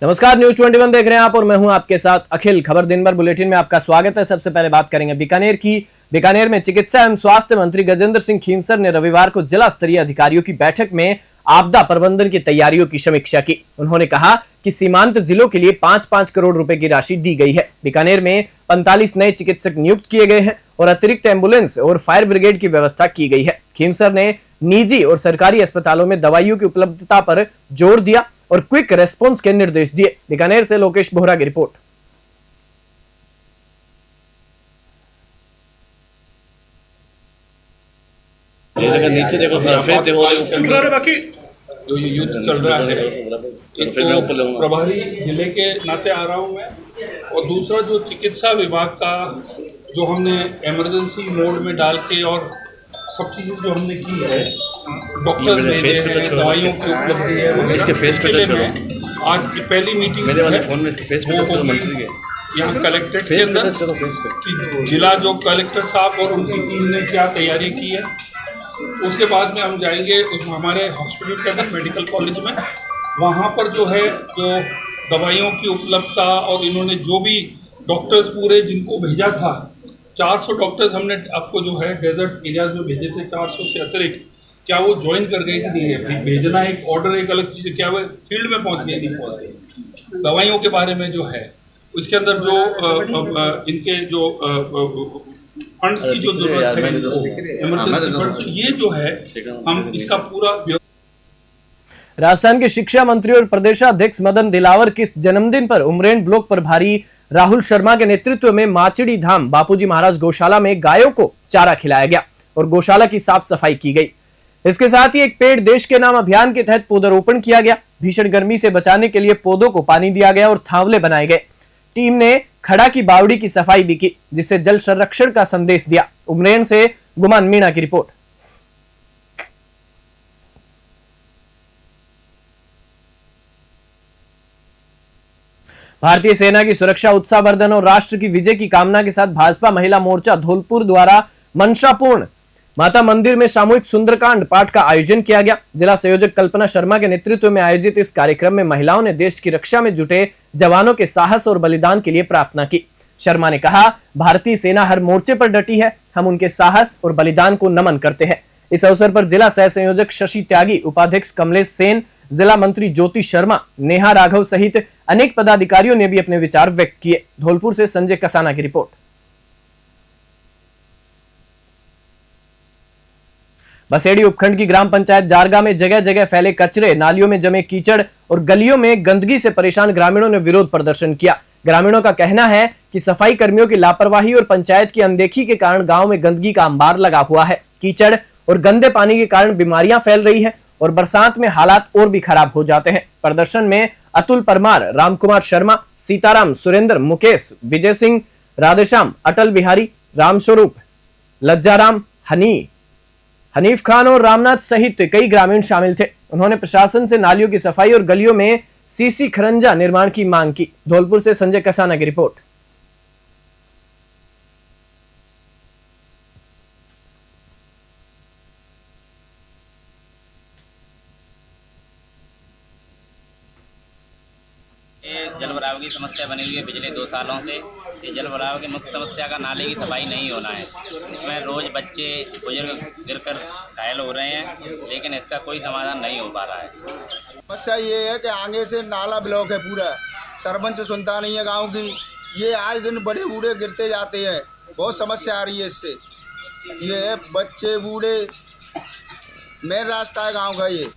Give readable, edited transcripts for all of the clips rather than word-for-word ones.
नमस्कार, न्यूज 21 देख रहे हैं आप और मैं हूं आपके साथ अखिल। खबर दिन भर बुलेटिन में आपका स्वागत है। सबसे पहले बात करेंगे बीकानेर की। बीकानेर में चिकित्सा एवं स्वास्थ्य मंत्री गजेंद्र सिंह खींवसर ने रविवार को जिला स्तरीय अधिकारियों की बैठक में आपदा प्रबंधन की तैयारियों की समीक्षा की। उन्होंने कहा कि सीमांत जिलों के लिए 5-5 करोड़ रुपए की राशि दी गई है। बीकानेर में 45 नए चिकित्सक नियुक्त किए गए हैं और अतिरिक्त एम्बुलेंस और फायर ब्रिगेड की व्यवस्था की गई है। खींवसर ने निजी और सरकारी अस्पतालों में दवाइयों की उपलब्धता पर जोर दिया और क्विक रेस्पॉन्स के निर्देश दिए। बीकानेर से लोकेश बोहरा की रिपोर्ट। नीचे देखो, बाकी जो ये युद्ध चल रहा है, एक तो प्रभारी जिले के नाते आ रहा हूँ मैं, और दूसरा जो चिकित्सा विभाग का जो हमने इमरजेंसी मोड में डाल के और सब चीजें जो हमने की है, डॉक्टर्स भेजे हैं, दवाइयों की उपलब्धि है, इसके फेस पे आज की पहली मीटिंग मेरे वाले फोन में इसके फेस पे मंत्री यहाँ कलेक्ट्रेट के अंदर कि जिला जो कलेक्टर साहब और उनकी टीम ने क्या तैयारी की है। उसके बाद में हम जाएंगे उस हमारे हॉस्पिटल के अंदर मेडिकल कॉलेज में, वहाँ पर जो है जो दवाइयों की उपलब्धता और इन्होंने जो भी डॉक्टर्स पूरे जिनको भेजा था, 400 डॉक्टर्स हमने आपको जो है डेजर्ट एरियाज में भेजे थे, 400 से अतिरिक्त। क्या वो ज्वाइन कर गए कि नहीं है? भेजना एक ऑर्डर एक अलग चीज़ है, क्या वो फील्ड में पहुंच गए नहीं पहुंच गए। दवाइयों के बारे में जो है उसके अंदर जो इनके जो फंड्स की जो जरूरत है, इमरजेंसी फंड्स, ये जो है हम इसका पूरा। राजस्थान के शिक्षा मंत्री और प्रदेशाध्यक्ष मदन दिलावर के जन्मदिन पर उमरेन ब्लॉक प्रभारी राहुल शर्मा के नेतृत्व में माचड़ी धाम बापूजी महाराज गौशाला में गायों को चारा खिलाया गया और गौशाला की साफ सफाई की गई। इसके साथ ही एक पेड़ देश के नाम अभियान के तहत पौधारोपण किया गया। भीषण गर्मी से बचाने के लिए पौधों को पानी दिया गया और थावले बनाए गए। टीम ने खड़ा की बावड़ी की सफाई भी की, जिससे जल संरक्षण का संदेश दिया। उमरेन से गुमान मीणा की रिपोर्ट। भारतीय सेना की सुरक्षा, उत्साहवर्धन और राष्ट्र की विजय की कामना के साथ भाजपा महिला मोर्चा धौलपुर द्वारा मनसापूर्ण माता मंदिर में सामूहिक सुंदरकांड पाठ का आयोजन किया गया। जिला संयोजक कल्पना शर्मा के नेतृत्व में आयोजित इस कार्यक्रम में महिलाओं ने देश की रक्षा में जुटे जवानों के साहस और बलिदान के लिए प्रार्थना की। शर्मा ने कहा, भारतीय सेना हर मोर्चे पर डटी है, हम उनके साहस और बलिदान को नमन करते हैं। इस अवसर पर जिला सह संयोजक शशि त्यागी, उपाध्यक्ष कमलेश सेन, जिला मंत्री ज्योति शर्मा, नेहा राघव सहित अनेक पदाधिकारियों ने भी अपने विचार व्यक्त किए। धौलपुर से संजय कसाना की रिपोर्ट। बसेड़ी उपखंड की ग्राम पंचायत जारगा में जगह जगह फैले कचरे, नालियों में जमे कीचड़ और गलियों में गंदगी से परेशान ग्रामीणों ने विरोध प्रदर्शन किया। ग्रामीणों का कहना है कि सफाई कर्मियों की लापरवाही और पंचायत की अनदेखी के कारण गांव में गंदगी का अंबार लगा हुआ है। कीचड़ और गंदे पानी के कारण बीमारियां फैल रही है और बरसात में हालात और भी खराब हो जाते हैं। प्रदर्शन में अतुल परमार, रामकुमार शर्मा, सीताराम, सुरेंद्र, मुकेश, विजय सिंह, राधेश्याम, अटल बिहारी, रामस्वरूप, लज्जाराम, हनीफ खान और रामनाथ सहित कई ग्रामीण शामिल थे। उन्होंने प्रशासन से नालियों की सफाई और गलियों में सीसी खरंजा निर्माण की मांग की। धौलपुर से संजय कसाना की रिपोर्ट। जल भराव की समस्या बनी हुई है पिछले 2 सालों से। ये जल भराव की मुख्य समस्या का नाले की सफाई नहीं होना है। इसमें रोज बच्चे बुजुर्ग गिरकर घायल हो रहे हैं, लेकिन इसका कोई समाधान नहीं हो पा रहा है। समस्या ये है कि आगे से नाला ब्लॉक है पूरा, सरपंच सुनता नहीं है गांव की। ये आज दिन बड़े बूढ़े गिरते जाते हैं, बहुत समस्या आ रही है इससे। ये है बच्चे बूढ़े, मेन रास्ता है गाँव का। ये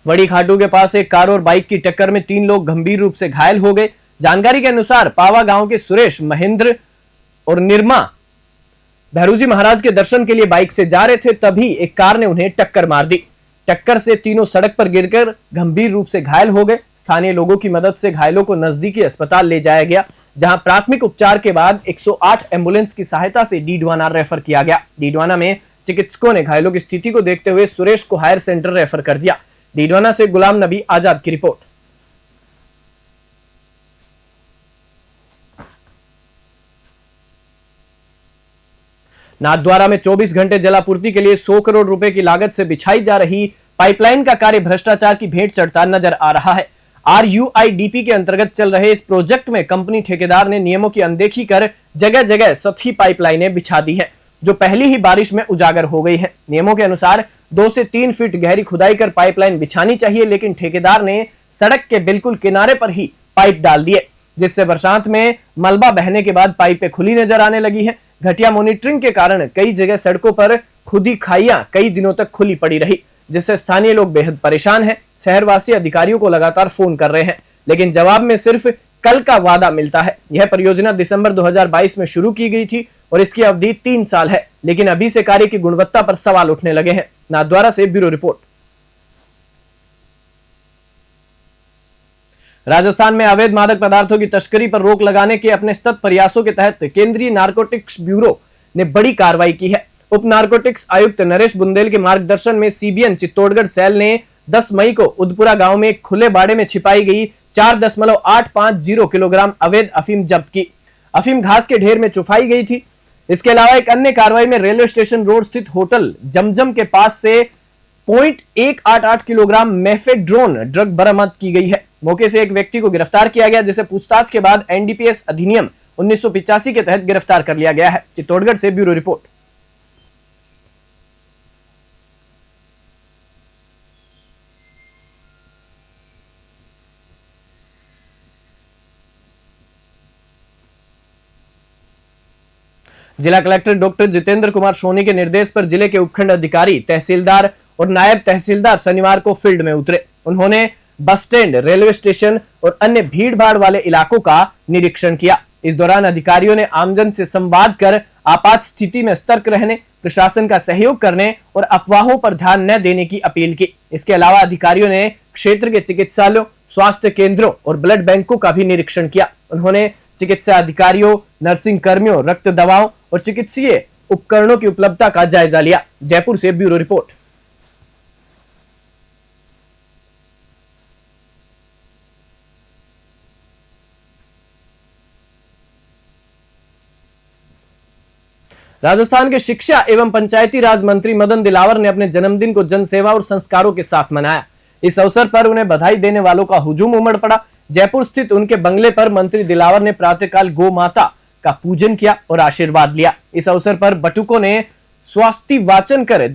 बड़ी खाटू के पास एक कार और बाइक की टक्कर में 3 लोग गंभीर रूप से घायल हो गए। जानकारी के अनुसार पावा गांव के सुरेश, महेंद्र और निर्मा भैरूजी महाराज के दर्शन के लिए बाइक से जा रहे थे, तभी एक कार ने उन्हें टक्कर मार दी। टक्कर से तीनों सड़क पर गिरकर गंभीर रूप से घायल हो गए। स्थानीय लोगों की मदद से घायलों को नजदीकी अस्पताल ले जाया गया, जहां प्राथमिक उपचार के बाद 108 एम्बुलेंस की सहायता से डीडवाना रेफर किया गया। डीडवाना में चिकित्सकों ने घायलों की स्थिति को देखते हुए सुरेश को हायर सेंटर रेफर कर दिया। डीडवाना से गुलाम नबी आजाद की रिपोर्ट। नाथद्वारा में 24 घंटे जलापूर्ति के लिए 100 करोड़ रुपए की लागत से बिछाई जा रही पाइपलाइन का कार्य भ्रष्टाचार की भेंट चढ़ता नजर आ रहा है। RUIDP के अंतर्गत चल रहे इस प्रोजेक्ट में कंपनी ठेकेदार ने नियमों की अनदेखी कर जगह जगह सतही पाइपलाइनें बिछा दी है, जो पहली ही बारिश में उजागर हो गई है। नियमों के अनुसार 2 से 3 फीट गहरी खुदाई कर पाइपलाइन बिछानी चाहिए, लेकिन ठेकेदार ने सड़क के बिल्कुल किनारे पर ही पाइप डाल दिए, जिससे बरसात में मलबा बहने के बाद पाइपें खुली नजर आने लगी है। घटिया मॉनिटरिंग के कारण कई जगह सड़कों पर खुदी खाइयां कई दिनों तक खुली पड़ी रही, जिससे स्थानीय लोग बेहद परेशान हैं। शहरवासी अधिकारियों को लगातार फोन कर रहे हैं, लेकिन जवाब में सिर्फ कल का वादा मिलता है। यह परियोजना दिसंबर 2022 में शुरू की गई थी और इसकी अवधि 3 साल है, लेकिन अभी से कार्य की गुणवत्ता पर सवाल उठने लगे हैं। नाथद्वारा से ब्यूरो रिपोर्ट। राजस्थान में अवैध मादक पदार्थों की तस्करी पर रोक लगाने के अपने सतत प्रयासों के तहत केंद्रीय नारकोटिक्स ब्यूरो ने बड़ी कार्रवाई की है। उप नारकोटिक्स आयुक्त नरेश बुंदेल के मार्गदर्शन में CBN चित्तौड़गढ़ सेल ने 10 मई को उदपुरा गांव में एक खुले बाड़े में छिपाई गई 4.850 किलोग्राम अवैध अफीम जब्त की। अफीम घास के ढेर में छुपाई गई थी। इसके अलावा एक अन्य कार्रवाई में रेलवे स्टेशन रोड स्थित होटल जमजम के पास से 0.188 किलोग्राम मेफेड्रोन ड्रग बरामद की गई है। मौके से एक व्यक्ति को गिरफ्तार किया गया, जिसे पूछताछ के बाद NDPS अधिनियम 1985 के तहत गिरफ्तार कर लिया गया है। चित्तौड़गढ़ से ब्यूरो रिपोर्ट। जिला कलेक्टर डॉक्टर जितेंद्र कुमार सोनी के निर्देश पर जिले के उपखंड अधिकारी, तहसीलदार और नायब तहसीलदार शनिवार को फील्ड में उतरे। उन्होंने बस स्टैंड, रेलवे स्टेशन और अन्य भीड़-भाड़ वाले इलाकों का निरीक्षण किया। इस दौरान अधिकारियों ने आमजन से संवाद कर आपात स्थिति में सतर्क रहने, प्रशासन का सहयोग करने और अफवाहों पर ध्यान न देने की अपील की। इसके अलावा अधिकारियों ने क्षेत्र के चिकित्सालयों, स्वास्थ्य केंद्रों और ब्लड बैंकों का भी निरीक्षण किया। उन्होंने चिकित्सा अधिकारियों, नर्सिंग कर्मियों, रक्त दवाओं और चिकित्सीय उपकरणों की उपलब्धता का जायजा लिया। जयपुर से ब्यूरो रिपोर्ट। राजस्थान के शिक्षा एवं पंचायती राज मंत्री मदन दिलावर ने अपने जन्मदिन को जनसेवा और संस्कारों के साथ मनाया। इस अवसर पर उन्हें बधाई देने वालों का हुजूम उमड़ पड़ा। जयपुर स्थित उनके बंगले पर मंत्री दिलावर ने प्रातःकाल गौ माता का पूजन किया और आशीर्वाद लिया। इस अवसर पर बटुकों ने स्वास्ति वाचन कर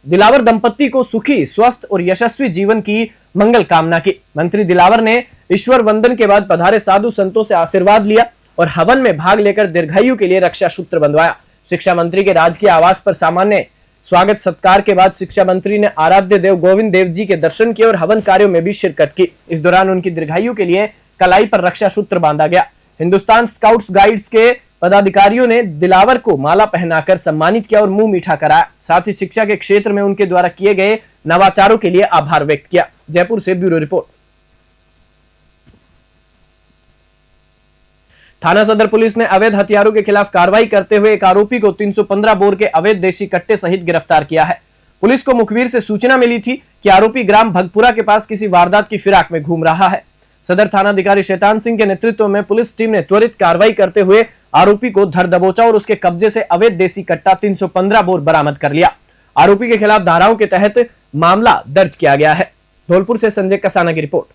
दिलावर दंपत्ति को सुखी, स्वस्थ और यशस्वी जीवन की मंगल कामना की। मंत्री दिलावर ने ईश्वर वंदन के बाद पधारे साधु संतों से आशीर्वाद लिया और हवन में भाग लेकर दीर्घायु के लिए रक्षा सूत्र बंधवाया। शिक्षा मंत्री के राजकीय आवास पर सामान्य स्वागत सत्कार के बाद शिक्षा मंत्री ने आराध्य देव गोविंद देव जी के दर्शन किए और हवन कार्यों में भी शिरकत की। इस दौरान उनकी दीर्घायु के लिए कलाई पर रक्षा सूत्र बांधा गया। हिंदुस्तान स्काउट्स गाइड्स के पदाधिकारियों ने दिलावर को माला पहनाकर सम्मानित किया और मुंह मीठा कराया। साथ ही शिक्षा के क्षेत्र में उनके द्वारा किए गए नवाचारों के लिए आभार व्यक्त किया। जयपुर से ब्यूरो रिपोर्ट। थाना सदर पुलिस ने अवैध हथियारों के खिलाफ कार्रवाई करते हुए एक आरोपी को 315 बोर के अवैध देशी कट्टे सहित गिरफ्तार किया है। पुलिस को मुखबिर से सूचना मिली थी कि आरोपी ग्राम भगपुरा के पास किसी वारदात की फिराक में घूम रहा है। सदर थानाधिकारी शैतान सिंह के नेतृत्व में पुलिस टीम ने त्वरित कार्रवाई करते हुए आरोपी को धर दबोचा और उसके कब्जे से अवैध देशी कट्टा 315 बोर बरामद कर लिया। आरोपी के खिलाफ धाराओं के तहत मामला दर्ज किया गया है। धौलपुर से संजय कसाना की रिपोर्ट।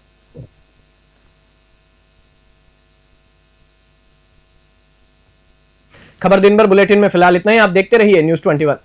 खबर दिन भर बुलेटिन में फिलहाल इतना ही। आप देखते रहिए News 21।